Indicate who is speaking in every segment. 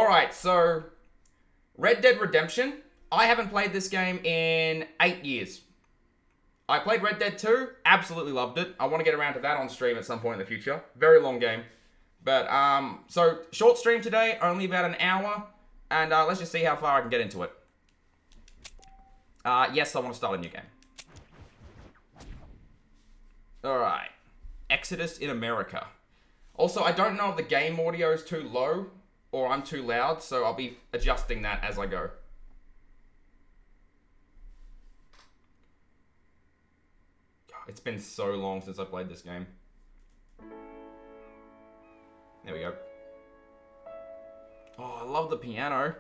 Speaker 1: Alright, so Red Dead Redemption. I haven't played this game in 8 years. I played Red Dead 2, absolutely loved it. I want to get around to that on stream at some point in the future. Very long game. But, so, short stream today, only about an hour. And let's just see how far I can get into it. Yes, I want to start a new game. Alright. Exodus in America. Also, I don't know if the game audio is too low or I'm too loud, so I'll be adjusting that as I go. It's been so long since I played this game. There we go. Oh, I love the piano.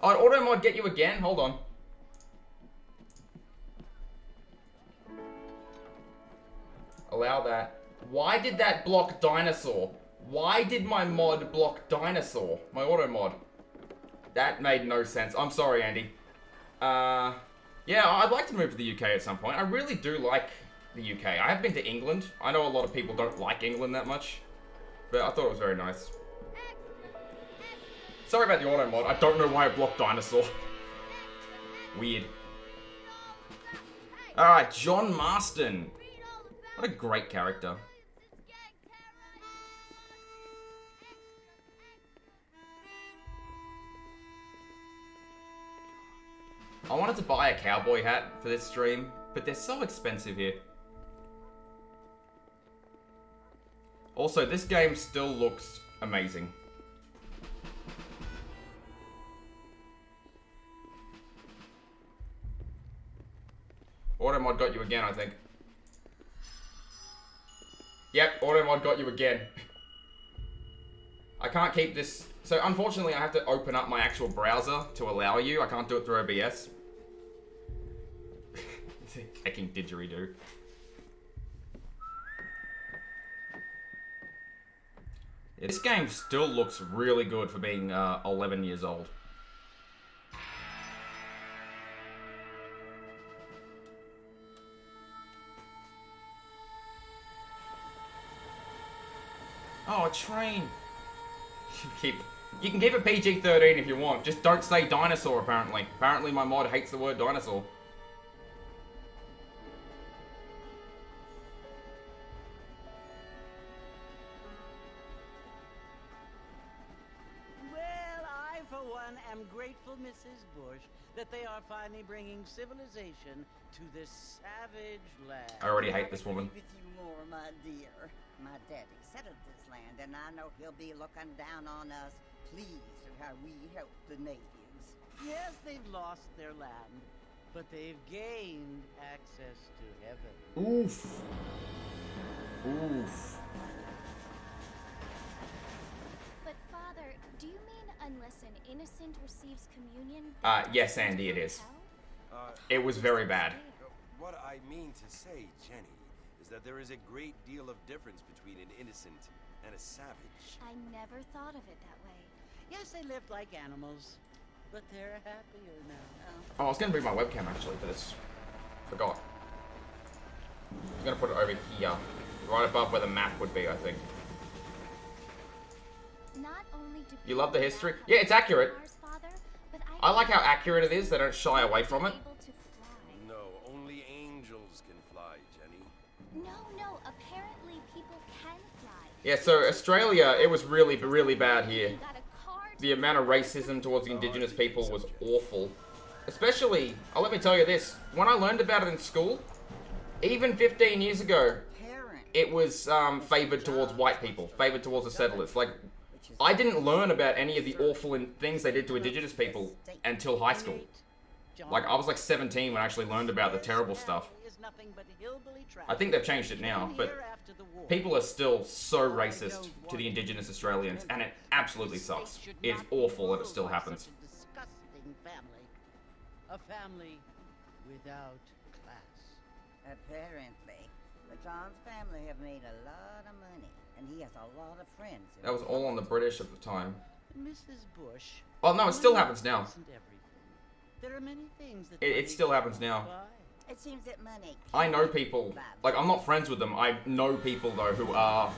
Speaker 1: Oh, auto mod get you again? Hold on. Allow that. Why did that block dinosaur? Why did my mod block dinosaur? My auto mod. That made no sense. I'm sorry, Andy. Yeah, I'd like to move to the UK at some point. I really do like the UK. I have been to England. I know a lot of people don't like England that much, but I thought it was very nice. Sorry about the auto mod. I don't know why it blocked dinosaur. Weird. Alright, John Marston. What a great character. I wanted to buy a cowboy hat for this stream, but they're so expensive here. Also, this game still looks amazing. Automod got you again, I think. Yep, Automod got you again. I can't keep this... So, unfortunately, I have to open up my actual browser to allow you. I can't do it through OBS. Fucking didgeridoo. Yeah, this game still looks really good for being 11 years old. Oh, a train. You can keep it PG-13 if you want. Just don't say dinosaur, apparently. Apparently my mod hates the word dinosaur.
Speaker 2: Well, I, for one, am grateful, Mrs. Bush, that they are finally bringing civilization to this savage land.
Speaker 1: I already hate this woman.
Speaker 3: With you more, my dear. My daddy settled this land, and I know he'll be looking down on us, pleased at how we help the natives.
Speaker 2: Yes, they've lost their land, but they've gained access to heaven.
Speaker 1: Oof. Oof.
Speaker 4: But Father, do you mean unless an innocent receives communion?
Speaker 1: Yes, Andy, it is. It was very bad.
Speaker 5: What I mean to say, Jenny, is that there is a great deal of difference between an innocent and a savage.
Speaker 4: I never thought of it that way.
Speaker 2: Yes, they lived like animals, but they're happier now.
Speaker 1: Oh, I was going to bring my webcam, actually, for this. Forgot. I'm going to put it over here. Right above where the map would be, I think.
Speaker 4: Not only do
Speaker 1: You love the history? Yeah, it's accurate.
Speaker 4: Father, but
Speaker 1: I like how accurate it is. They don't shy away from it.
Speaker 5: No, only angels can fly, Jenny.
Speaker 4: No, apparently people can fly.
Speaker 1: Yeah, so Australia, it was really, really bad here. The amount of racism towards the indigenous people was awful. Especially, let me tell you this, when I learned about it in school, even 15 years ago, it was favored towards white people, favored towards the settlers. Like, I didn't learn about any of the awful things they did to indigenous people until high school. Like, I was like 17 when I actually learned about the terrible stuff. I think they've changed it now, but people are still so racist to the indigenous Australians, and it absolutely sucks. It's awful that it still happens.
Speaker 2: A family without class.
Speaker 3: Apparently. But John's family have made a lot of money, and he has a lot of friends.
Speaker 1: That was all on the British at the time.
Speaker 2: Mrs. Bush.
Speaker 1: Well, no, it still happens now.
Speaker 2: There are many things that
Speaker 1: It still happens now.
Speaker 3: It seems that money.
Speaker 1: I know people, like, I'm not friends with them. I know people, though, who are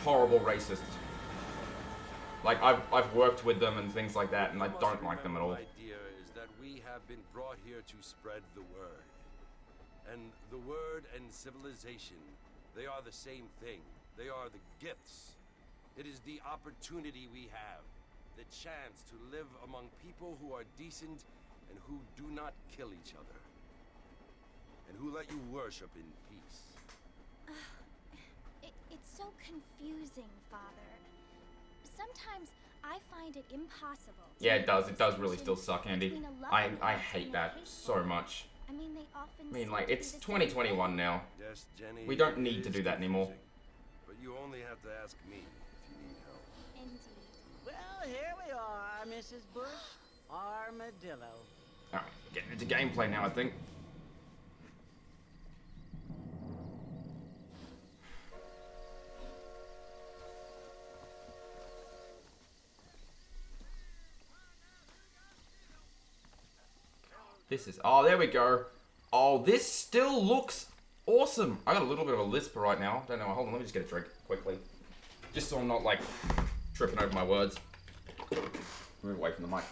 Speaker 1: horrible racists. Like, I've worked with them and things like that, and I
Speaker 5: You must
Speaker 1: don't like them at all.
Speaker 5: remember, my dear, is that we have been brought here to spread the word. And the word and civilization, they are the same thing. They are the gifts. It is the opportunity we have, the chance to live among people who are decent and who do not kill each other. And who let you worship in peace.
Speaker 4: It's so confusing, Father. Sometimes I find it impossible.
Speaker 1: Yeah, it does. It does really still suck, Andy. I hate that so much.
Speaker 4: I mean, they often
Speaker 1: I mean, like, it's 2021 now.
Speaker 5: Yes, Jenny.
Speaker 1: We don't
Speaker 5: it
Speaker 1: need to
Speaker 5: is
Speaker 1: do that anymore.
Speaker 5: confusing, But you only have to ask me if you need help.
Speaker 4: Indeed.
Speaker 2: Well, here we are, Mrs. Bush. Armadillo.
Speaker 1: Alright, getting into gameplay now, I think. This is... Oh, there we go. Oh, this still looks awesome. I got a little bit of a lisp right now. Don't know. Hold on, let me just get a drink quickly. Just so I'm not, like, tripping over my words. Move away from the mic.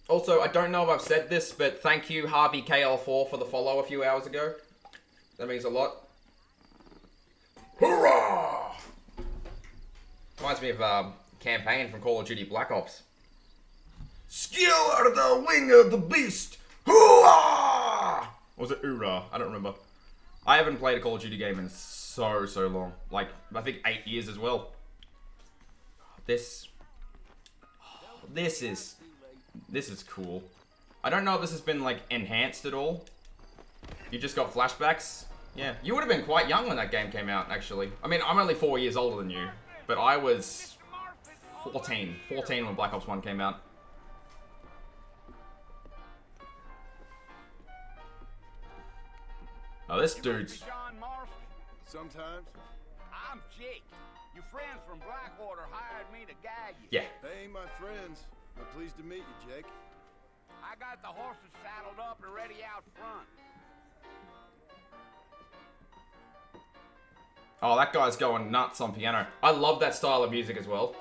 Speaker 1: Also, I don't know if I've said this, but thank you, Harvey KL4, for the follow a few hours ago. That means a lot. Hoorah! Reminds me of campaign from Call of Duty Black Ops. Skill out of the wing of the beast! Hoorah! Or was it hoorah? I don't remember. I haven't played a Call of Duty game in so long. Like, I think 8 years as well. This is cool. I don't know if this has been, like, enhanced at all. You just got flashbacks? Yeah. You would have been quite young when that game came out, actually. I mean, I'm only 4 years older than you. But I was 14 when Black Ops 1 came out. Oh, this dude's...
Speaker 6: John Marston?
Speaker 7: Sometimes.
Speaker 6: I'm Jake. Your friends from Blackwater hired me to guide you.
Speaker 1: Yeah.
Speaker 7: They ain't my friends. But pleased to meet you, Jake.
Speaker 6: I got the horses saddled up and ready out front.
Speaker 1: Oh, that guy's going nuts on piano. I love that style of music as well.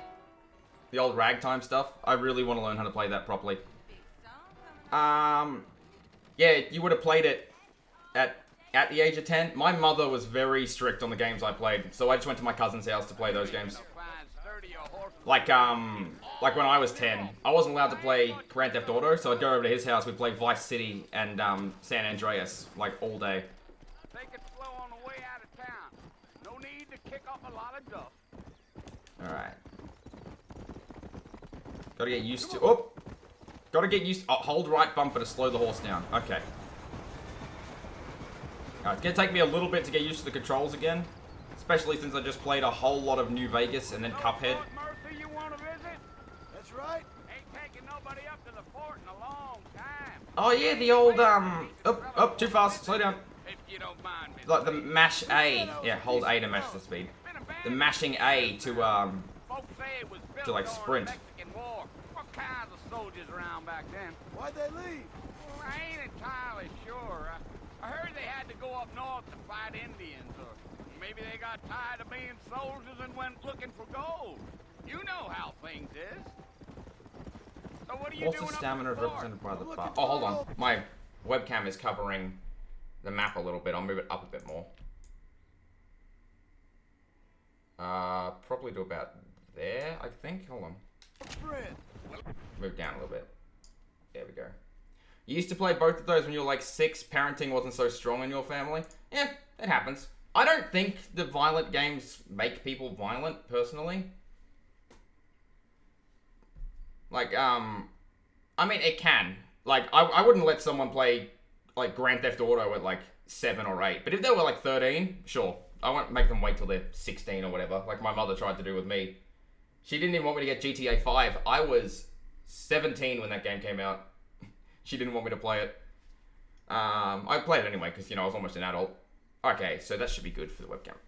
Speaker 1: The old ragtime stuff. I really want to learn how to play that properly. Yeah, you would have played it at the age of 10. My mother was very strict on the games I played, so I just went to my cousin's house to play those games. Like when I was 10, I wasn't allowed to play Grand Theft Auto, so I'd go over to his house, we'd play Vice City and San Andreas, like, all day.
Speaker 6: Take it slow on the way out of town. No need to kick up a lot of dust.
Speaker 1: Alright. Gotta get used to... Oh! Gotta get used... Oh, hold right bumper to slow the horse down. Okay. Alright, it's gonna take me a little bit to get used to the controls again. Especially since I just played a whole lot of New Vegas and then Cuphead.
Speaker 6: Mercy, you want to visit?
Speaker 7: That's right.
Speaker 6: Ain't taking nobody up to the fort in a long time.
Speaker 1: Oh yeah, the old, oh, too fast, slow down.
Speaker 6: If you don't mind me.
Speaker 1: Like the mash A. Yeah, hold A to mash the speed. The mashing A to,
Speaker 6: Folks say it was built
Speaker 1: like,
Speaker 6: during
Speaker 1: sprint.
Speaker 6: the Mexican War. What kinds of soldiers around back then?
Speaker 7: Why'd they leave?
Speaker 6: Well, I ain't entirely sure. I heard they had to go up north to fight Indians, or maybe they got tired of being soldiers and went looking for gold. You know how things is. So what are you
Speaker 1: What's
Speaker 6: doing
Speaker 1: the
Speaker 6: up
Speaker 1: stamina
Speaker 6: at the fort?
Speaker 1: represented by the bar? Oh, hold on. My webcam is covering the map a little bit. I'll move it up a bit more. Probably to about there, I think. Hold on. Move down a little bit. There we go. You used to play both of those when you were like 6. Parenting wasn't so strong in your family. Yeah, it happens. I don't think the violent games make people violent, personally. Like, I mean, it can. Like, I wouldn't let someone play, like, Grand Theft Auto at, like, 7 or 8. But if they were, like, 13, sure. I won't make them wait till they're 16 or whatever, like my mother tried to do with me. She didn't even want me to get GTA 5. I was 17 when that game came out. She didn't want me to play it. I played it anyway, because, you know, I was almost an adult. Okay, so that should be good for the webcam.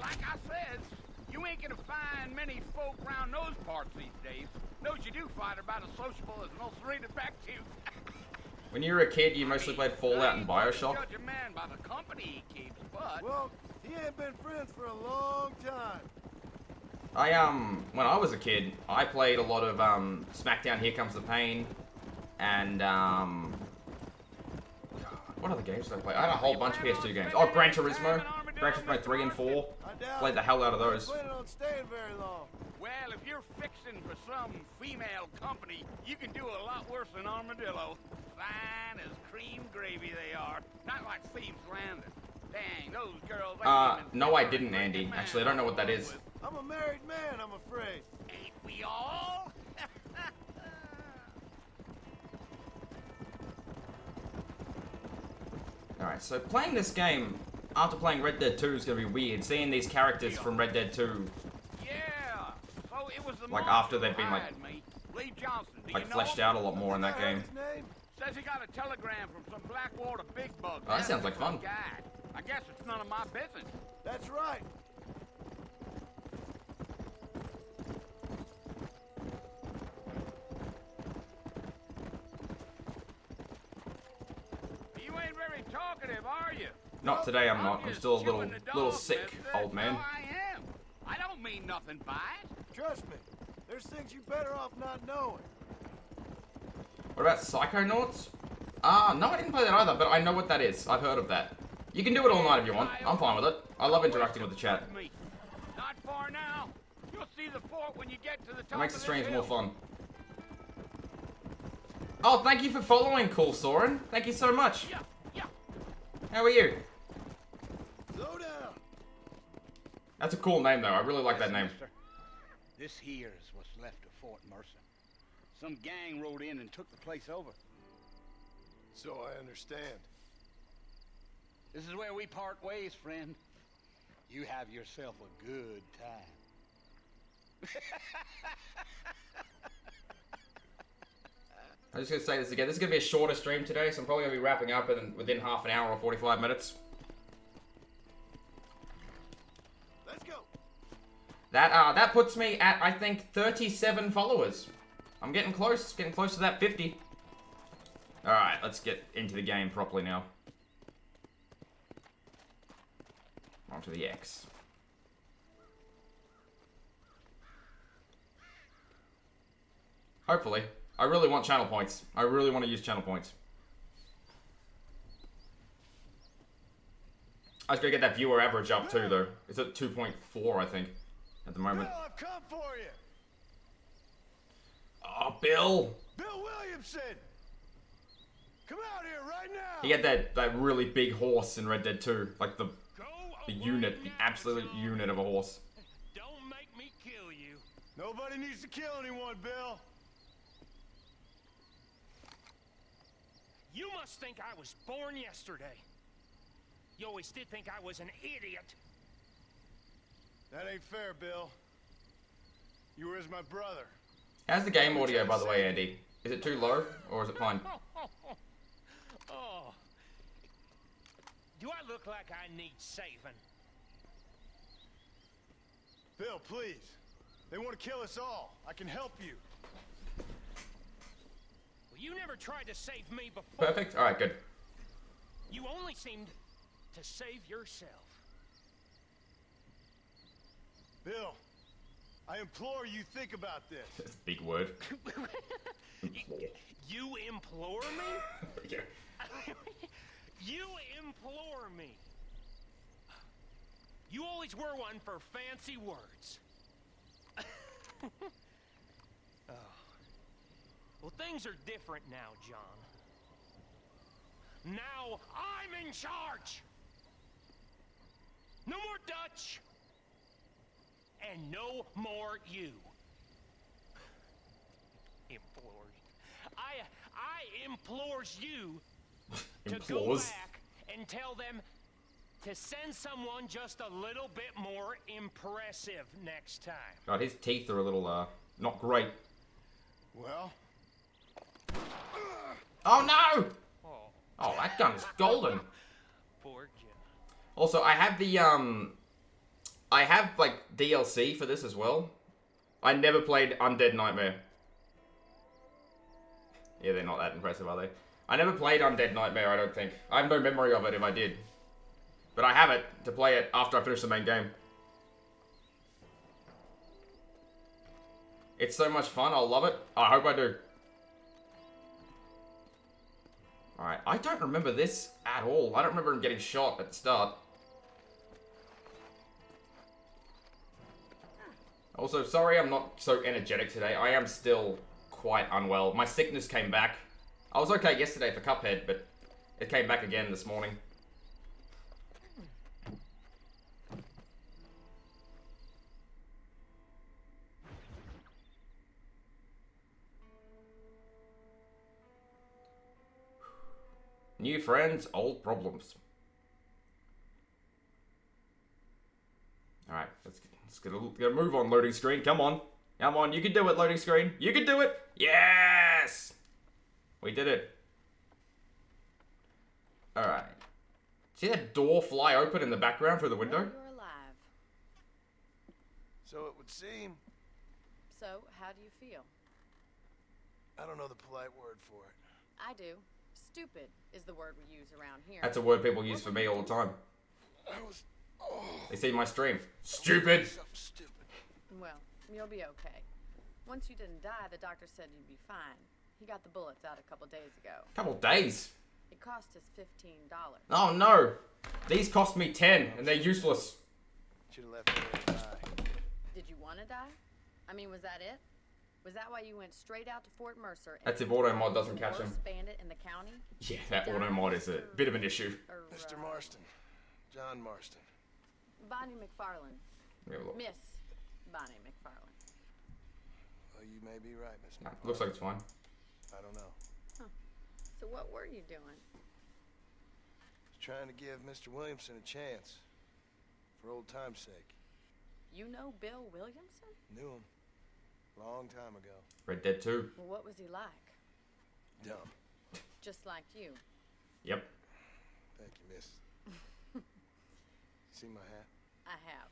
Speaker 6: Like I said, you ain't gonna find many folk around those parts these days. Those you do find are about as sociable as most rated back to.
Speaker 1: When you were a kid, you mostly played Fallout and Bioshock.
Speaker 6: Judge a man by the company he keeps, but
Speaker 7: Well, he He ain't been friends for a long time.
Speaker 1: When I was a kid, I played a lot of, SmackDown Here Comes the Pain, and, what other games did I play? I had a whole bunch of PS2 games. Oh, Gran Turismo. Gran Turismo 3 and 4. Played the hell out of those.
Speaker 7: Planning on staying very long.
Speaker 6: Well, if you're fixing for some female company, you can do a lot worse than Armadillo. Fine as cream gravy they are. Not like Thieves Landing. Dang, those girls...
Speaker 1: No I didn't, Andy. Actually, I don't know what that is.
Speaker 7: I'm a married man, I'm afraid.
Speaker 6: Ain't we all?
Speaker 1: Alright, so playing this game after playing Red Dead 2 is gonna be weird. Seeing these characters from Red Dead 2,
Speaker 6: Yeah. So it was the
Speaker 1: like,
Speaker 6: monster
Speaker 1: after they've been,
Speaker 6: who
Speaker 1: like-
Speaker 6: hired me. Lee Johnson, do
Speaker 1: like,
Speaker 6: you know
Speaker 1: fleshed
Speaker 6: him?
Speaker 1: out a lot more in that
Speaker 7: I heard
Speaker 1: game.
Speaker 7: his name.
Speaker 6: Says he got a telegram from some Blackwater big bug.
Speaker 1: Oh, that sounds like fun.
Speaker 6: Guy. I guess it's none of my business.
Speaker 7: That's right.
Speaker 6: You ain't very talkative, are you?
Speaker 1: Not today, I'm not. I'm
Speaker 6: just
Speaker 1: still a
Speaker 6: chewing the
Speaker 1: little
Speaker 6: dog,
Speaker 1: sick,
Speaker 6: mister.
Speaker 1: old man.
Speaker 6: No, I am. I don't mean nothing by it.
Speaker 7: Trust me. There's things you better off not knowing.
Speaker 1: What about Psychonauts? No, I didn't play that either, but I know what that is. I've heard of that. You can do it all night if you want. I'm fine with it. I love interacting with the chat.
Speaker 6: Not far now. You'll see the fort when you get to the top
Speaker 1: It makes the
Speaker 6: of
Speaker 1: streams
Speaker 6: hill.
Speaker 1: more fun. Oh, thank you for following, Cool Soren. Thank you so much.
Speaker 6: Yeah, yeah.
Speaker 1: How are you?
Speaker 7: Slow down.
Speaker 1: That's a cool name, though. I really like that
Speaker 6: Listen,
Speaker 1: name.
Speaker 6: mister, this here is what's left of Fort Mercer. Some gang rode in and took the place over.
Speaker 7: So I understand.
Speaker 6: This is where we part ways, friend. You have yourself a good time.
Speaker 1: I'm just going to say this again. This is going to be a shorter stream today, so I'm probably going to be wrapping up within half an hour or 45 minutes.
Speaker 7: Let's go.
Speaker 1: That puts me at, I think, 37 followers. I'm getting close to that 50. Alright, let's get into the game properly now. Onto the X. Hopefully. I really want channel points. I really want to use channel points. I was gonna get that viewer average up too, though. It's at 2.4, I think, at the moment.
Speaker 7: Bill, I've come for you.
Speaker 1: Oh, Bill!
Speaker 7: Bill Williamson. Come out here right now.
Speaker 1: He had that really big horse in Red Dead 2. Like the unit, the absolute unit of a horse.
Speaker 8: Don't make me kill you.
Speaker 7: Nobody needs to kill anyone, Bill.
Speaker 8: You must think I was born yesterday. You always did think I was an idiot.
Speaker 7: That ain't fair, Bill. You were as my brother.
Speaker 1: How's the game audio, by the way, Andy? Is it too low, or is it fine?
Speaker 8: Oh. Do I look like I need saving?
Speaker 7: Bill, please. They want to kill us all. I can help you.
Speaker 8: Well, you never tried to save me before.
Speaker 1: Perfect? Alright, good.
Speaker 8: You only seemed to save yourself.
Speaker 7: Bill, I implore you think about this.
Speaker 1: That's a big word. Implore.
Speaker 8: You implore me?
Speaker 1: Yeah.
Speaker 8: You implore me. You always were one for fancy words. Oh. Well, things are different now, John. Now I'm in charge. No more Dutch. And no more you. Implores. I implores you to go
Speaker 1: Implores.
Speaker 8: back and tell them to send someone just a little bit more impressive next time.
Speaker 1: God, his teeth are a little, not great.
Speaker 7: Well,
Speaker 1: Oh, no!
Speaker 8: Oh,
Speaker 1: Oh, that gun is golden.
Speaker 8: poor John.
Speaker 1: Also, I have the, I have, like, DLC for this as well. I never played Undead Nightmare. Yeah, they're not that impressive, are they? I never played Undead Nightmare, I don't think. I have no memory of it if I did. But I have it to play it after I finish the main game. It's so much fun. I'll love it. I hope I do. Alright, I don't remember this at all. I don't remember him getting shot at the start. Also, sorry I'm not so energetic today. I am still quite unwell. My sickness came back. I was okay yesterday for Cuphead, but it came back again this morning. New friends, old problems. Alright, let's get a move on, loading screen. Come on. Come on, you can do it, loading screen. You can do it. Yes! We did it. Alright. See that door fly open in the background through the window?
Speaker 9: You're alive.
Speaker 7: So it would seem.
Speaker 9: So, how do you feel?
Speaker 7: I don't know the polite word for it.
Speaker 9: I do. Stupid is the word we use around here.
Speaker 1: That's a word people use for me all the time.
Speaker 7: I was. Oh.
Speaker 1: They see my stream. Stupid!
Speaker 7: Something stupid.
Speaker 9: Well, you'll be okay. Once you didn't die, the doctor said you'd be fine. He got the bullets out a couple days ago.
Speaker 1: Couple days?
Speaker 9: It cost us $15.
Speaker 1: Oh no! These cost me 10 and they're useless.
Speaker 7: Should have left me there to die.
Speaker 9: Did you want to die? I mean, was that it? Was that why you went straight out to Fort Mercer?
Speaker 1: That's if auto mod doesn't catch him.
Speaker 9: Bandit in the county?
Speaker 1: Yeah, that auto mod is a bit of an issue.
Speaker 7: Mr. Marston. John Marston.
Speaker 9: Bonnie McFarlane.
Speaker 1: Let me have a look.
Speaker 9: Miss Bonnie McFarlane.
Speaker 7: Well, you may be right, Miss.
Speaker 1: Nah, looks like it's fine.
Speaker 7: I don't know.
Speaker 9: Huh. So what were you doing?
Speaker 7: Was trying to give Mr. Williamson a chance. For old time's sake.
Speaker 9: You know Bill Williamson?
Speaker 7: Knew him. Long time ago.
Speaker 1: Red Dead 2.
Speaker 9: Well, what was he like?
Speaker 7: Dumb.
Speaker 9: Just like you.
Speaker 1: Yep.
Speaker 7: Thank you, miss. See my hat?
Speaker 9: I have.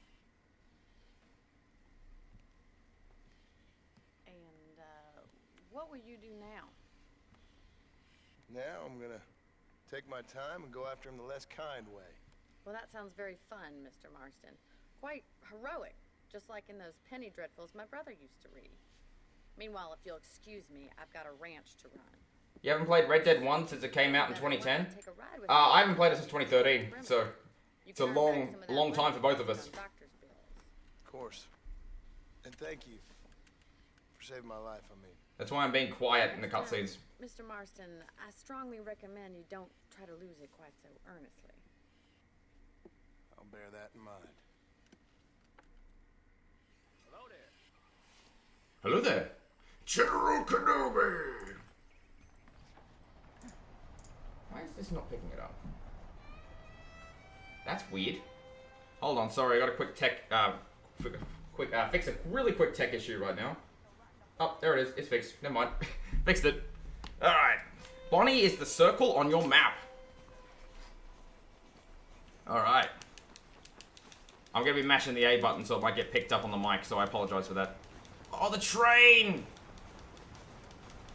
Speaker 9: And, what will you do now?
Speaker 7: Now I'm gonna take my time and go after him the less kind way.
Speaker 9: Well, that sounds very fun, Mr. Marston. Quite heroic, just like in those penny dreadfuls my brother used to read. Meanwhile, if you'll excuse me, I've got a ranch to run.
Speaker 1: You haven't played Red Dead 1 since it came out in 2010? I haven't played it since 2013, so it's a long time for both of us.
Speaker 7: Of course. And thank you for saving my life, I mean.
Speaker 1: That's why I'm being quiet in the cutscenes.
Speaker 9: Mr. Marston, I strongly recommend you don't try to lose it quite so earnestly.
Speaker 7: I'll bear that in mind.
Speaker 6: Hello there.
Speaker 1: Hello there. General Kenobi! Why is this not picking it up? That's weird. Hold on, sorry, I got a quick tech, fix a really quick tech issue right now. Oh, there it is, it's fixed, never mind. Fixed it. Alright. Bonnie is the circle on your map. Alright. I'm gonna be mashing the A button so it might get picked up on the mic, so I apologize for that. Oh, the train!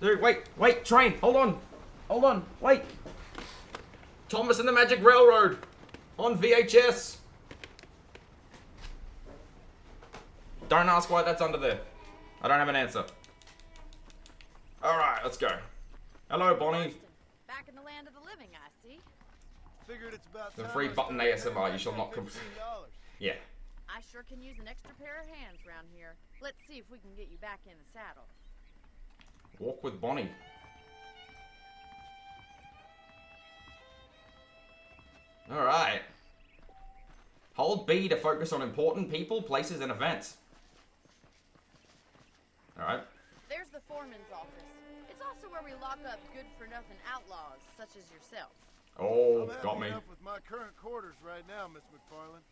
Speaker 1: Dude, wait, train, hold on, wait. Thomas and the Magic Railroad on VHS. Don't ask why that's under there. I don't have an answer. Alright, let's go. Hello, Bonnie.
Speaker 9: Back in the land of the living, I see.
Speaker 7: Figured it's about
Speaker 1: The
Speaker 7: time
Speaker 1: free
Speaker 7: I
Speaker 1: button
Speaker 7: started
Speaker 1: ASMR,
Speaker 7: earning
Speaker 1: you shall not
Speaker 7: that $15.
Speaker 1: Yeah.
Speaker 9: I sure can use an extra pair of hands around here. Let's see if we can get you back in the saddle.
Speaker 1: Walk with Bonnie. Alright. Hold B to focus on important people, places, and events. Alright.
Speaker 9: There's the foreman's office. It's also where we lock up good-for-nothing outlaws, such as yourself.
Speaker 1: Oh,
Speaker 7: I'm
Speaker 1: got
Speaker 7: happy
Speaker 1: me.
Speaker 7: enough with my current quarters right now, Miss McFarlane.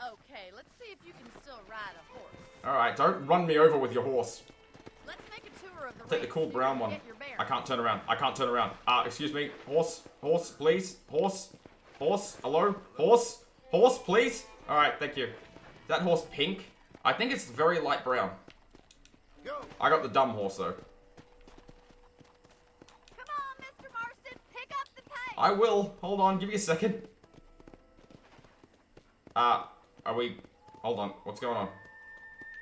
Speaker 9: Okay, let's see if you can still ride a horse.
Speaker 1: Alright, don't run me over with your horse.
Speaker 9: Let's make a tour of the
Speaker 1: Take the
Speaker 9: range
Speaker 1: cool
Speaker 9: so you
Speaker 1: brown
Speaker 9: can
Speaker 1: one.
Speaker 9: get your bearings.
Speaker 1: I can't turn around. Excuse me. Horse, please. Horse, hello? Horse, please. Alright, thank you. Is that horse pink? I think it's very light brown.
Speaker 7: Go!
Speaker 1: I got the dumb horse, though.
Speaker 9: Come on, Mr. Marston, pick up the pace.
Speaker 1: I will. Hold on, give me a second. Are we... Hold on. What's going on?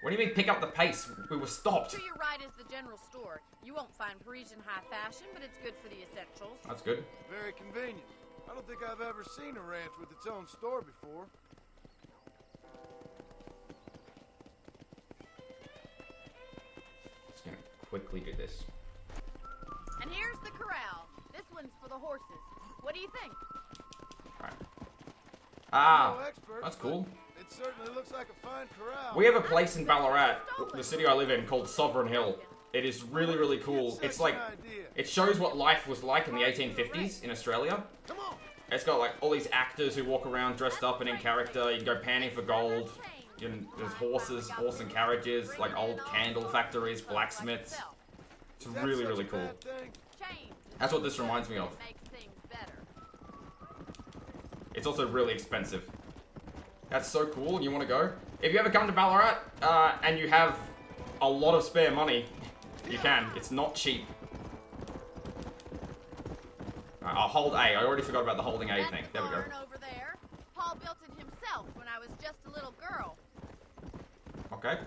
Speaker 1: What do you mean pick up the pace? We were stopped.
Speaker 9: To your right is the general store. You won't find Parisian high fashion, but it's good for the essentials.
Speaker 1: That's good.
Speaker 7: Very convenient. I don't think I've ever seen a ranch with its own store before.
Speaker 1: Just gonna quickly do this.
Speaker 9: And here's the corral. This one's for the horses. What do you think?
Speaker 1: Alright.
Speaker 7: I'm no expert,
Speaker 1: That's cool.
Speaker 7: It certainly looks like a fine corral.
Speaker 1: We have a place in Ballarat, the city I live in, called Sovereign Hill. It is really, really cool. It's like, it shows what life was like in the 1850s in Australia.
Speaker 7: Come on.
Speaker 1: It's got like all these actors who walk around dressed up and in character. You can go panning for gold. There's horses, horse and carriages, like old candle factories, blacksmiths. It's really, really cool. That's what this reminds me of. It's also really expensive. That's so cool. You want to go? If you ever come to Ballarat and you have a lot of spare money, you can. It's not cheap. Alright, I'll hold A. I already forgot about the holding A thing. There we go.
Speaker 9: Over there. Paul built it himself when I was just a little girl.
Speaker 1: Okay.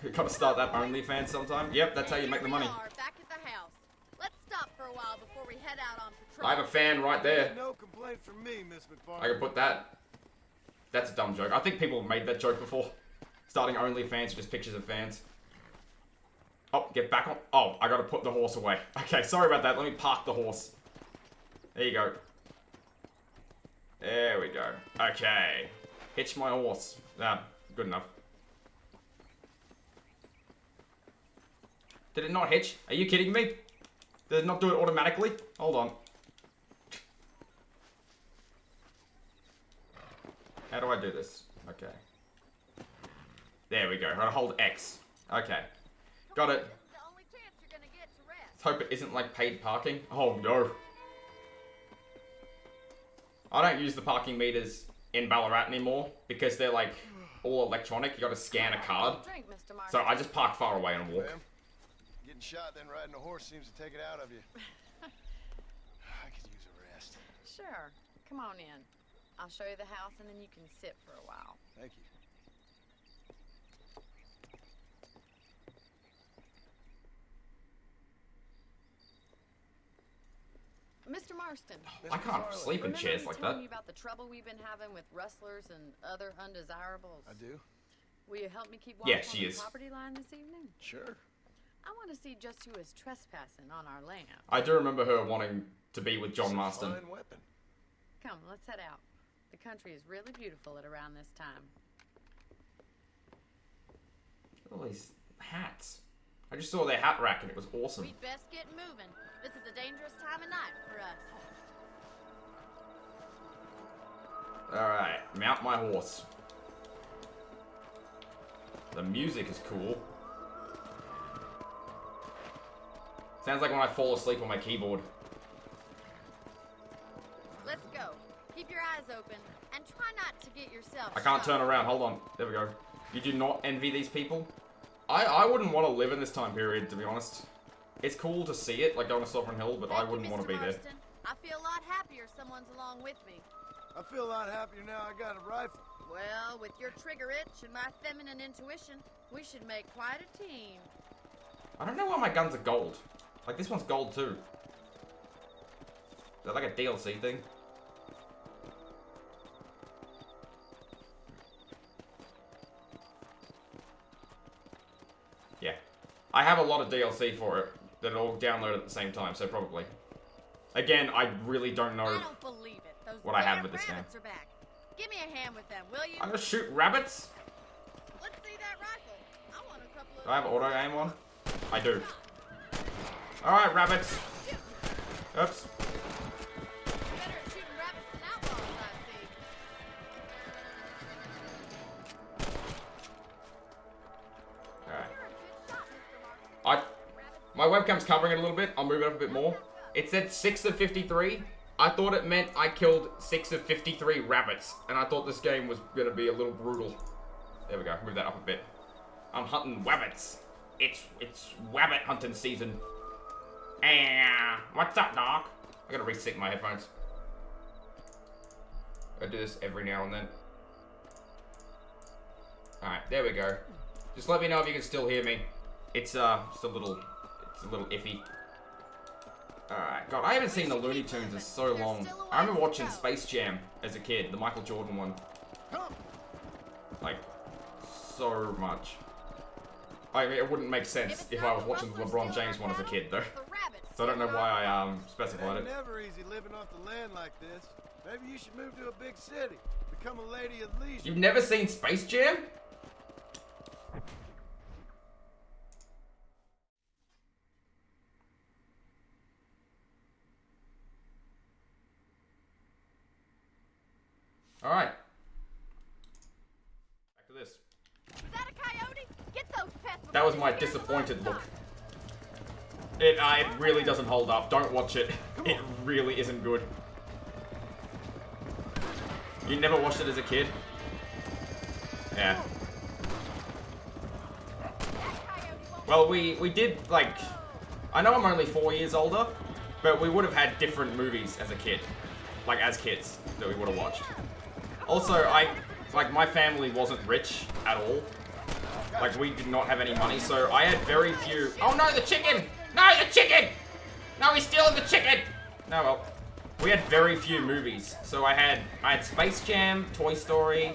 Speaker 1: You gotta start that OnlyFans sometime. Yep, that's how you make the money.
Speaker 9: Back at the house. Let's stop for a while before we head out on patrol.
Speaker 1: I have a fan right there.
Speaker 7: No complaint from me, Miss McFarland.
Speaker 1: I can put that. That's a dumb joke. I think people have made that joke before. Starting OnlyFans, just pictures of fans. Oh, get back on. Oh, I gotta put the horse away. Okay, sorry about that. Let me park the horse. There you go. There we go. Okay. Hitch my horse. Ah, good enough. Did it not hitch? Are you kidding me? Did it not do it automatically? Hold on. How do I do this? Okay. There we go. I hold X. Okay. Got it. Let's hope it isn't like paid parking. Oh no. I don't use the parking meters in Ballarat anymore because they're like all electronic. You gotta scan a card. So I just park far away and walk.
Speaker 7: Getting shot then riding a horse seems to take it out of you. I could use a rest.
Speaker 9: Sure. Come on in. I'll show you the house and then you can sit for a while.
Speaker 7: Thank you.
Speaker 9: Mr. Marston.
Speaker 1: I can't sleep in chairs like that.
Speaker 9: Remember me telling you about the trouble we've been having with rustlers and other undesirables?
Speaker 7: I do.
Speaker 9: Will you help me keep watch
Speaker 1: Yeah,
Speaker 9: on the property line this evening?
Speaker 7: Sure.
Speaker 9: I want to see just who is trespassing on our land.
Speaker 1: I do remember her wanting to be with John Marston.
Speaker 7: Fine weapon.
Speaker 9: Come, let's head out. The country is really beautiful at around this time.
Speaker 1: All these hats. I just saw their hat rack and it was awesome.
Speaker 9: We'd best get moving. This is a dangerous time of night for us.
Speaker 1: Alright, mount my horse. The music is cool. Sounds like when I fall asleep on my keyboard.
Speaker 9: Let's go. Keep your eyes open and try not to get yourself
Speaker 1: I can't turn around. Hold on. There we go. You do not envy these people? I wouldn't want to live in this time period, to be honest. It's cool to see it, like on a Sovereign Hill, but I wouldn't want to be there.
Speaker 9: I feel a lot happier someone's along with me.
Speaker 7: I feel a lot happier now I got a rifle.
Speaker 9: Well, with your trigger itch and my feminine intuition, we should make quite a team.
Speaker 1: I don't know why my guns are gold. Like, this one's gold, too. Is that like a DLC thing? Yeah. I have a lot of DLC for it that are all downloaded at the same time, so probably. Again, I really don't know
Speaker 9: I don't believe it. Those
Speaker 1: what I have with this game.
Speaker 9: Are back. Give me a hand with them, will you?
Speaker 1: I'm gonna shoot rabbits?
Speaker 9: Let's see that rifle. I want a couple of...
Speaker 1: Do I have auto aim on? I do. Alright, rabbits. Oops.
Speaker 9: Better at shooting rabbits than outlaws, I see.
Speaker 1: Alright. My webcam's covering it a little bit. I'll move it up a bit more. It said 6 of 53. I thought it meant I killed 6 of 53 rabbits. And I thought this game was going to be a little brutal. There we go. Move that up a bit. I'm hunting wabbits. It's wabbit hunting season. What's up, dog? I gotta reset my headphones. I do this every now and then. Alright, there we go. Just let me know if you can still hear me. It's just a little iffy. Alright, God, I haven't seen the Looney Tunes in so long. I remember watching Space Jam as a kid, the Michael Jordan one. Like, so much. I mean, it wouldn't make sense if I was watching the LeBron James one as a kid, though. So I don't know why I specified it.
Speaker 7: It's never easy living off the land like this. Maybe you should move to a big city. Become a lady of leisure.
Speaker 1: You've never seen Space Jam? Alright. Back to this.
Speaker 4: Is that a coyote? Get those pests.
Speaker 1: That was my disappointed look. It really doesn't hold up. Don't watch it. It really isn't good. You never watched it as a kid? Yeah. Well, we did, like... I know I'm only 4 years older, but we would have had different movies as a kid. Like, as kids, that we would have watched. Also, my family wasn't rich at all. Like, we did not have any money, so I had very few... Oh no, the chicken! No, the chicken! No, he's stealing the chicken! No, well. We had very few movies. So I had Space Jam, Toy Story,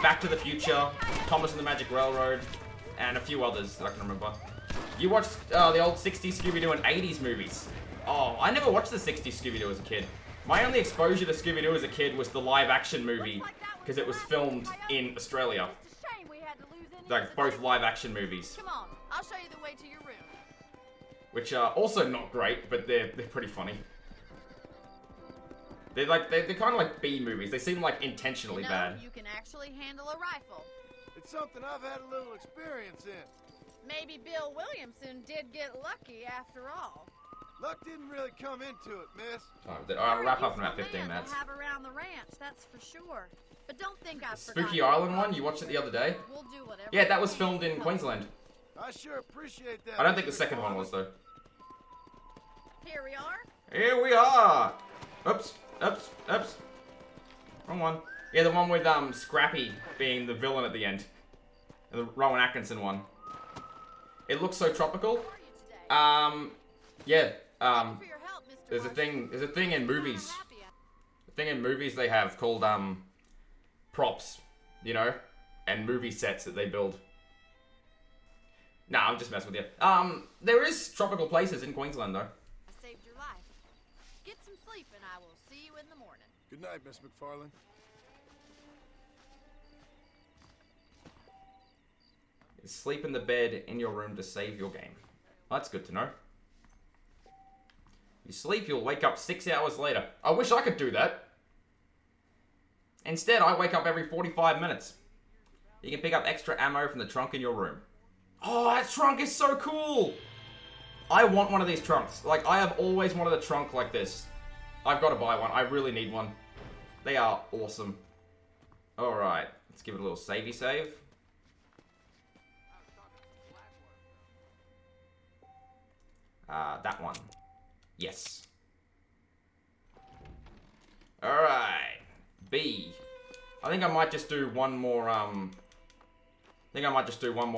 Speaker 1: Back to the Future, Thomas and the Magic Railroad, and a few others that I can remember. You watched the old 60s Scooby-Doo and 80s movies. Oh, I never watched the 60s Scooby-Doo as a kid. My only exposure to Scooby-Doo as a kid was the live-action movie, because it was filmed in Australia. Like, both live-action movies.
Speaker 9: Come on, I'll show you the way to your room.
Speaker 1: Which are also not great, but they're pretty funny. They're kind of like B movies. They seem like intentionally bad.
Speaker 9: You can actually handle a rifle.
Speaker 7: It's something I've had a little experience in.
Speaker 9: Maybe Bill Williamson did get lucky after all.
Speaker 7: Luck didn't really come into it, miss.
Speaker 1: I'll wrap up in about 15 minutes.
Speaker 9: We'll have around the ranch, that's for sure. But don't think I've
Speaker 1: Spooky Island one, you watched it the other day?
Speaker 9: We'll do whatever.
Speaker 1: Yeah, that was filmed in Queensland.
Speaker 7: I sure appreciate that.
Speaker 1: I don't think the second one was, though.
Speaker 9: Here we are.
Speaker 1: Here we are! Oops. Wrong one. Yeah, the one with Scrappy being the villain at the end. The Rowan Atkinson one. It looks so tropical. Yeah. There's a thing in movies. The thing in movies they have called props, you know, and movie sets that they build. Nah, I'm just messing with you. There is tropical places in Queensland though.
Speaker 9: I saved your life. Get some sleep and I will see you in the morning.
Speaker 7: Good night, Miss McFarlane.
Speaker 1: Sleep in the bed in your room to save your game. Well, that's good to know. You sleep, you'll wake up 6 hours later. I wish I could do that. Instead, I wake up every 45 minutes. You can pick up extra ammo from the trunk in your room. Oh, that trunk is so cool! I want one of these trunks. Like, I have always wanted a trunk like this. I've got to buy one. I really need one. They are awesome. Alright, let's give it a little savey save. That one. Yes. Alright. B. I think I might just do one more,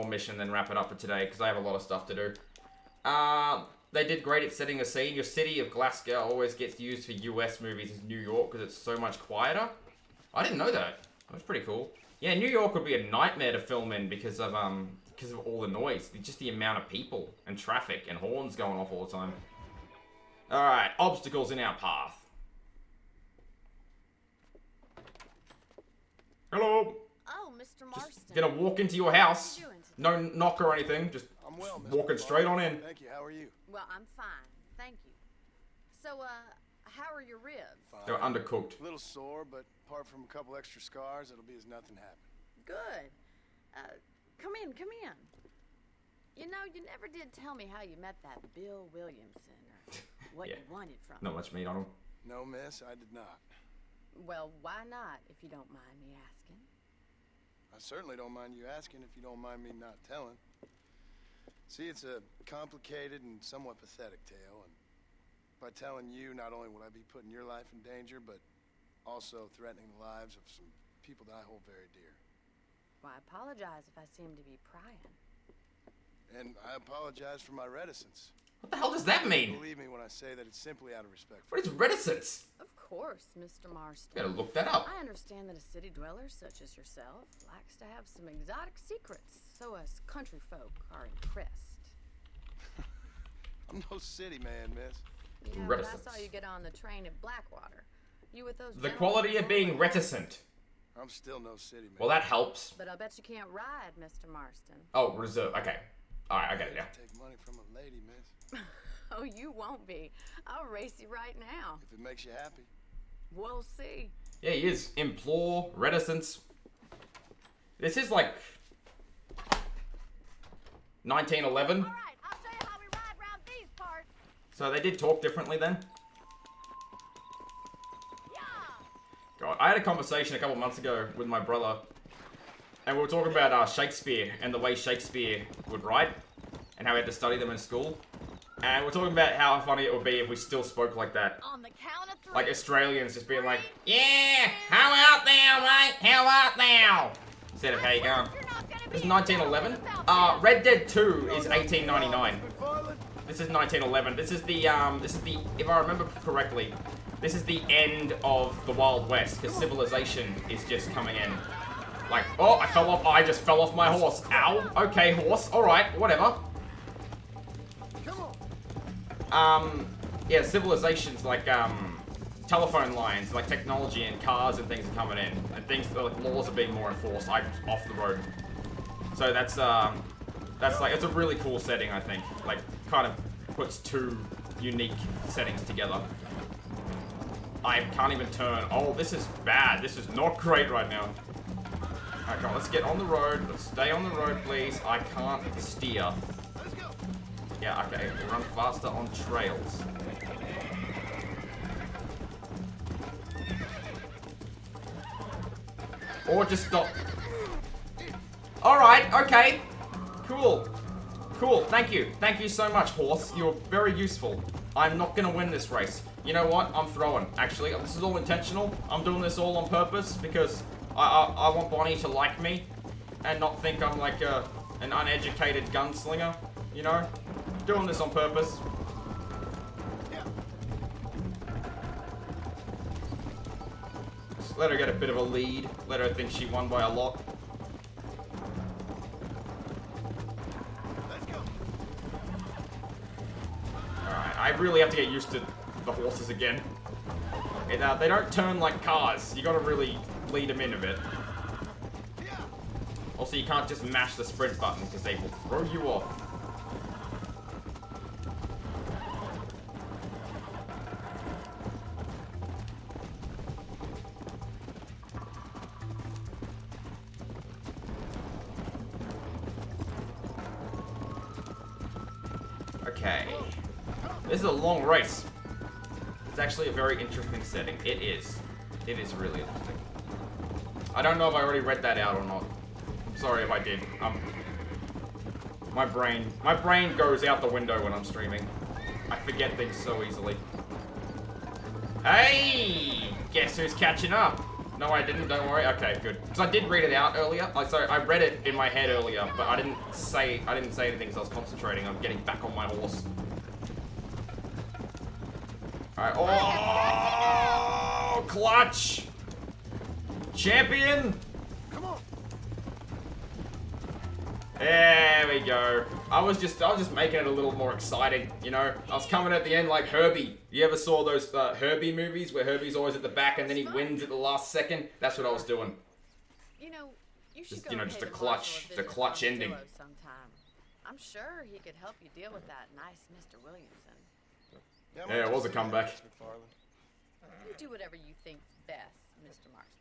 Speaker 1: mission, then wrap it up for today, because I have a lot of stuff to do. They did great at setting a scene. Your city of Glasgow always gets used for US movies as New York, because it's so much quieter. I didn't know that. That's pretty cool. Yeah, New York would be a nightmare to film in because of all the noise. Just the amount of people and traffic and horns going off all the time. Alright, obstacles in our path. Hello.
Speaker 9: Oh, Mr. Marston.
Speaker 1: Just gonna walk into your house. No knock or anything. Just
Speaker 7: I'm well, Miss
Speaker 1: walking
Speaker 7: McFarlane.
Speaker 1: straight on in.
Speaker 7: Thank you. How are you?
Speaker 9: Well, I'm fine. Thank you. So, how are your ribs?
Speaker 7: Fine.
Speaker 1: They're undercooked.
Speaker 7: A little sore, but apart from a couple extra scars, it'll be as nothing happened.
Speaker 9: Good. Come in. You know, you never did tell me how you met that Bill Williamson or what
Speaker 1: Yeah.
Speaker 9: you wanted from
Speaker 1: Not
Speaker 9: him.
Speaker 1: much meat on them.
Speaker 7: No, miss, I did not.
Speaker 9: Well, why not, if you don't mind me asking?
Speaker 7: I certainly don't mind you asking if you don't mind me not telling. See, it's a complicated and somewhat pathetic tale, and by telling you, not only will I be putting your life in danger, but also threatening the lives of some people that I hold very dear.
Speaker 9: Well, I apologize if I seem to be prying.
Speaker 7: And I apologize for my reticence.
Speaker 1: What the hell does that mean?
Speaker 7: Believe me when I say that it's simply out of respect for
Speaker 1: What is reticence?
Speaker 9: Of course, Mr. Marston.
Speaker 1: Gotta look that up.
Speaker 9: I understand that a city dweller such as yourself likes to have some exotic secrets, so us country folk are impressed.
Speaker 7: I'm no city man, miss.
Speaker 9: Yeah, but I saw you get on the train at Blackwater. You with those
Speaker 1: The quality of being reticent.
Speaker 7: I'm still no city man.
Speaker 1: Well, that helps.
Speaker 9: But I bet you can't ride, Mr. Marston.
Speaker 1: Oh, reserve. Okay. Alright, I get it now.
Speaker 7: Take money from a lady, miss.
Speaker 9: Oh, you won't be. I'll race you right now.
Speaker 7: If it makes you happy.
Speaker 9: We'll see.
Speaker 1: Yeah, he is. Implore, reticence. This is like 1911.
Speaker 9: All right, I'll show you how we ride around these parts.
Speaker 1: So they did talk differently then?
Speaker 9: Yeah.
Speaker 1: God, I had a conversation a couple months ago with my brother. And we were talking about Shakespeare and the way Shakespeare would write. And how we had to study them in school. And we're talking about how funny it would be if we still spoke like that.
Speaker 9: On the count of 3.
Speaker 1: Like Australians just being like, yeah, how out thou, mate? How art thou? Instead of how you going? This is 1911. Red Dead 2 is 1899. This is 1911. This is the, if I remember correctly, this is the end of the Wild West, because civilization is just coming in. Like, oh, I just fell off my horse. Ow. Okay, horse. Alright, whatever. Yeah, civilizations like, telephone lines, like technology and cars and things are coming in. And things, like, laws are being more enforced, like, off the road. So that's like, it's a really cool setting, I think. Like, kind of puts two unique settings together. I can't even turn. Oh, this is bad. This is not great right now. Alright, come on, let's get on the road. Let's stay on the road, please. I can't steer. Yeah, okay, we'll run faster on trails. Or just stop. Alright, okay. Cool. Cool, thank you. Thank you so much, horse. You're very useful. I'm not gonna win this race. You know what? I'm throwing. Actually, this is all intentional. I'm doing this all on purpose because I want Bonnie to like me and not think I'm like an uneducated gunslinger, you know? Doing this on purpose. Just let her get a bit of a lead. Let her think she won by a lot. Alright, I really have to get used to the horses again. They don't turn like cars. You gotta really lead them in a bit. Also, you can't just mash the sprint button because they will throw you off. Okay. This is a long race. It's actually a very interesting setting. It is. It is really interesting. I don't know if I already read that out or not. I'm sorry if I did. My brain goes out the window when I'm streaming. I forget things so easily. Hey! Guess who's catching up? No, I didn't. Don't worry. Okay, good. Because I did read it out earlier. Sorry, I read it in my head earlier, but I didn't say anything because I was concentrating on getting back on my horse. Alright. Oh! Clutch! Champion!
Speaker 7: Come on.
Speaker 1: There we go. I was just making it a little more exciting, you know? I was coming at the end like Herbie. You ever saw those Herbie movies where Herbie's always at the back and then he wins at the last second? That's what I was doing.
Speaker 9: You know, you should
Speaker 1: Just,
Speaker 9: go
Speaker 1: you know,
Speaker 9: and
Speaker 1: just
Speaker 9: pay
Speaker 1: a
Speaker 9: the
Speaker 1: clutch,
Speaker 9: marshal
Speaker 1: the
Speaker 9: visit
Speaker 1: clutch
Speaker 9: on
Speaker 1: ending.
Speaker 9: Zillow sometime. I'm sure he could help you deal with that nice Mr. Williamson.
Speaker 1: Yeah, it was a comeback.
Speaker 9: You do whatever you think's best, Mr. Marston.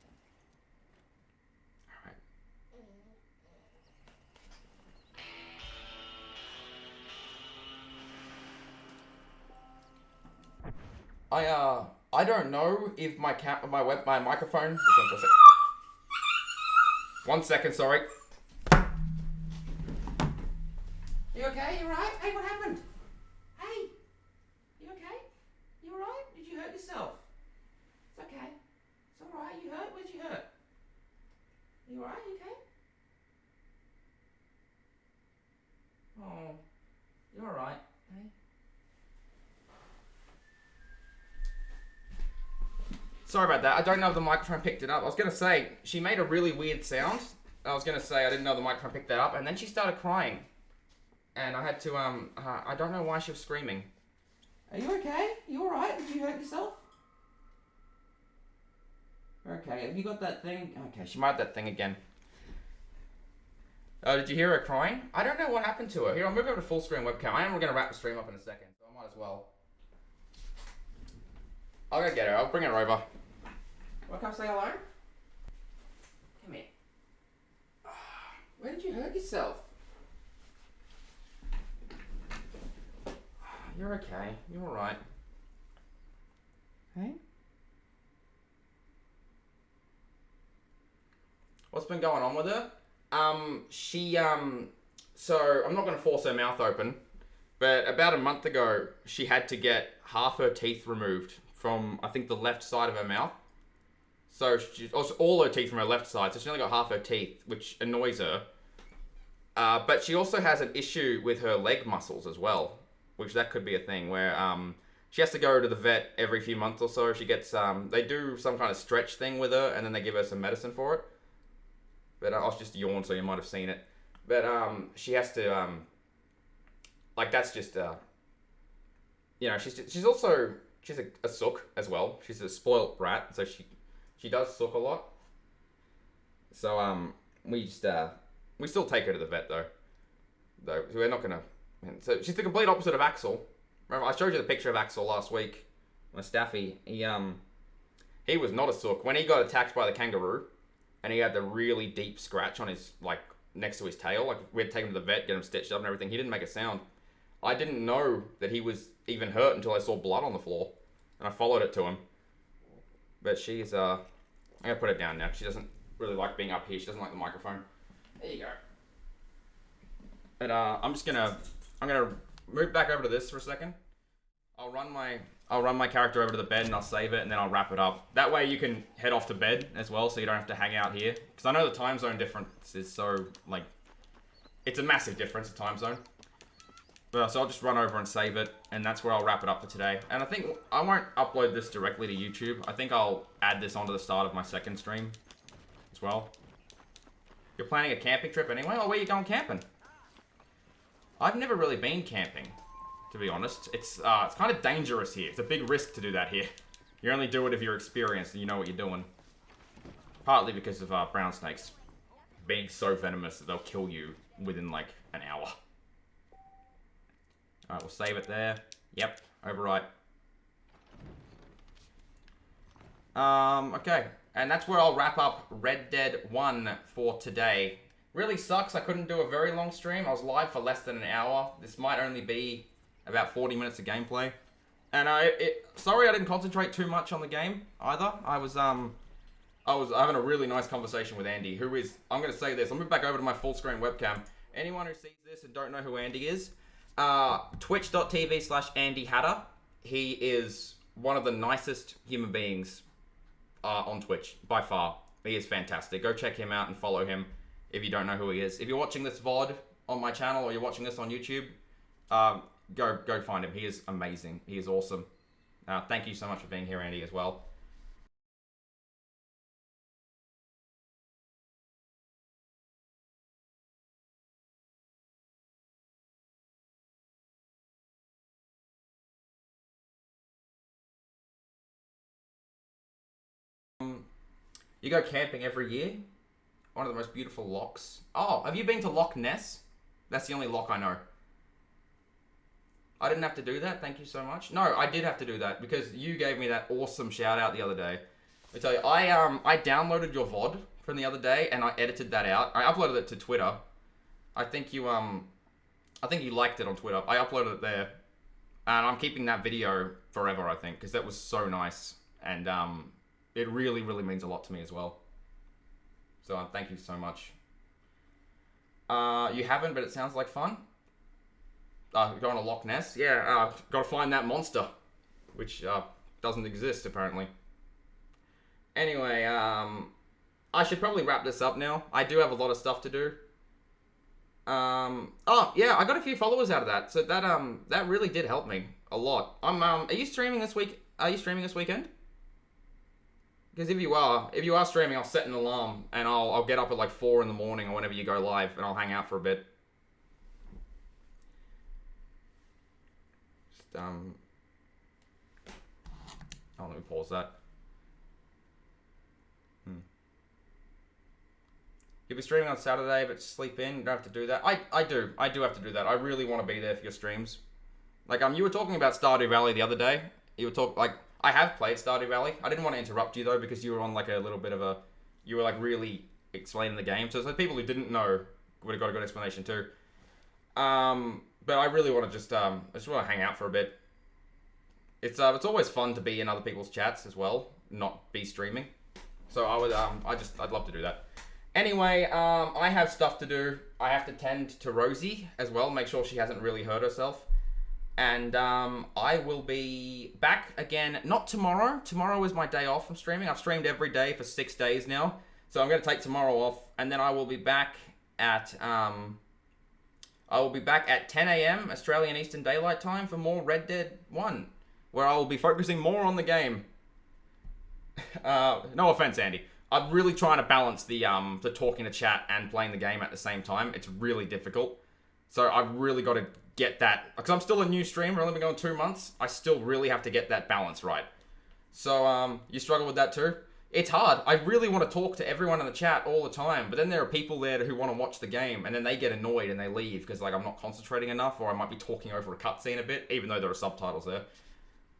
Speaker 1: Alright. I don't know if my microphone. One second, sorry. You okay? You alright? Hey, what happened? Hey, you okay? You alright? Did you hurt yourself? It's okay. It's Sorry about that. I don't know if the microphone picked it up. I was going to say, she made a really weird sound. I was going to say I didn't know the microphone picked that up. And then she started crying. And I had to, I don't know why she was screaming. Are you okay? You alright? Did you hurt yourself? Okay, have you got that thing? Okay, she might have that thing again. Did you hear her crying? I don't know what happened to her. Here, I'll move over to full screen webcam. I am going to wrap the stream up in a second, so I might as well. I'll go get her. I'll bring her over. Want to come say hello? Come here. Where did you hurt yourself? You're okay. You're alright. Hey? What's been going on with her? So I'm not going to force her mouth open, but about a month ago, she had to get half her teeth removed from, I think, the left side of her mouth. So all her teeth from her left side, so she only got half her teeth, which annoys her. But she also has an issue with her leg muscles as well, which that could be a thing where she has to go to the vet every few months or so. She gets, they do some kind of stretch thing with her, and then they give her some medicine for it. But I was just yawned, so you might have seen it. But she has to, like, that's just, you know, she's a sook as well. She's a spoilt brat, so she does sook a lot. So we still take her to the vet though. We're not gonna. So she's the complete opposite of Axel. Remember, I showed you the picture of Axel last week. My Staffy, he was not a sook. When he got attacked by the kangaroo, and he had the really deep scratch on his, like, next to his tail. Like, we had to take him to the vet, get him stitched up and everything. He didn't make a sound. I didn't know that he was even hurt until I saw blood on the floor. And I followed it to him. But she's, I'm going to put it down now. She doesn't really like being up here. She doesn't like the microphone. There you go. But, I'm going to move back over to this for a second. I'll run my character over to the bed and I'll save it and then I'll wrap it up. That way you can head off to bed as well, so you don't have to hang out here. Because I know the time zone difference is so, like, it's a massive difference, the time zone. But, so I'll just run over and save it, and that's where I'll wrap it up for today. And I think I won't upload this directly to YouTube. I think I'll add this onto the start of my second stream as well. You're planning a camping trip anyway? Oh, where are you going camping? I've never really been camping, to be honest. It's kind of dangerous here. It's a big risk to do that here. You only do it if you're experienced and you know what you're doing. Partly because of brown snakes being so venomous that they'll kill you within like an hour. Alright, we'll save it there. Yep, overwrite. Okay. And that's where I'll wrap up Red Dead 1 for today. Really sucks I couldn't do a very long stream. I was live for less than an hour. This might only be about 40 minutes of gameplay. And sorry I didn't concentrate too much on the game either. I was having a really nice conversation with Andy, who is, I'm going to say this, I'll move back over to my full screen webcam. Anyone who sees this and don't know who Andy is, twitch.tv/Andy Hatter. He is one of the nicest human beings on Twitch, by far. He is fantastic. Go check him out and follow him if you don't know who he is. If you're watching this VOD on my channel or you're watching this on YouTube, go find him. He is amazing. He is awesome. Thank you so much for being here, Andy, as well. You go camping every year? One of the most beautiful locks. Oh, have you been to Loch Ness? That's the only lock I know. I didn't have to do that, thank you so much. No, I did have to do that because you gave me that awesome shout out the other day. I tell you, I downloaded your VOD from the other day and I edited that out. I uploaded it to Twitter. I think you liked it on Twitter. I uploaded it there. And I'm keeping that video forever, I think, because that was so nice. And it really, really means a lot to me as well. So thank you so much. You haven't, but it sounds like fun. Going to Loch Ness? Yeah, gotta find that monster. Which doesn't exist, apparently. Anyway, I should probably wrap this up now. I do have a lot of stuff to do. Oh, yeah, I got a few followers out of that. So that really did help me a lot. Are you streaming this week? Are you streaming this weekend? Because if you are streaming, I'll set an alarm and I'll get up at like 4 in the morning or whenever you go live, and I'll hang out for a bit. Just, oh, let me pause that. You'll be streaming on Saturday, but sleep in. You don't have to do that. I do have to do that. I really want to be there for your streams. Like, you were talking about Stardew Valley the other day. You were like, I have played Stardew Valley. I didn't want to interrupt you, though, because you were on, like, a little bit of a... You were, like, really explaining the game. So people who didn't know would have got a good explanation, too. But I really want to just, I just want to hang out for a bit. It's always fun to be in other people's chats as well, not be streaming. So I would, I'd love to do that. Anyway, I have stuff to do. I have to tend to Rosie as well, make sure she hasn't really hurt herself. And I will be back again, not tomorrow. Tomorrow is my day off from streaming. I've streamed every day for 6 days now. So I'm going to take tomorrow off, and then I will be back at 10 a.m. Australian Eastern Daylight Time for more Red Dead 1, where I will be focusing more on the game. No offense, Andy. I'm really trying to balance the talking to chat and playing the game at the same time. It's really difficult. So I've really got to get that, because I'm still a new streamer, I've only been going 2 months. I still really have to get that balance right. So you struggle with that too? It's hard. I really want to talk to everyone in the chat all the time, but then there are people there who want to watch the game, and then they get annoyed and they leave because like I'm not concentrating enough, or I might be talking over a cutscene a bit, even though there are subtitles there.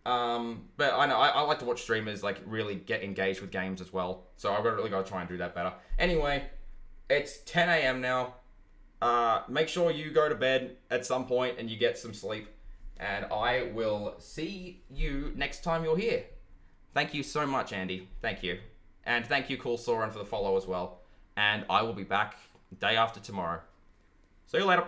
Speaker 1: But I know I like to watch streamers like really get engaged with games as well, so I've really got to try and do that better. Anyway, it's 10 a.m. now. Make sure you go to bed at some point and you get some sleep, and I will see you next time you're here. Thank you so much, Andy. Thank you. And thank you, Cool Soren, for the follow as well. And I will be back day after tomorrow. See you later.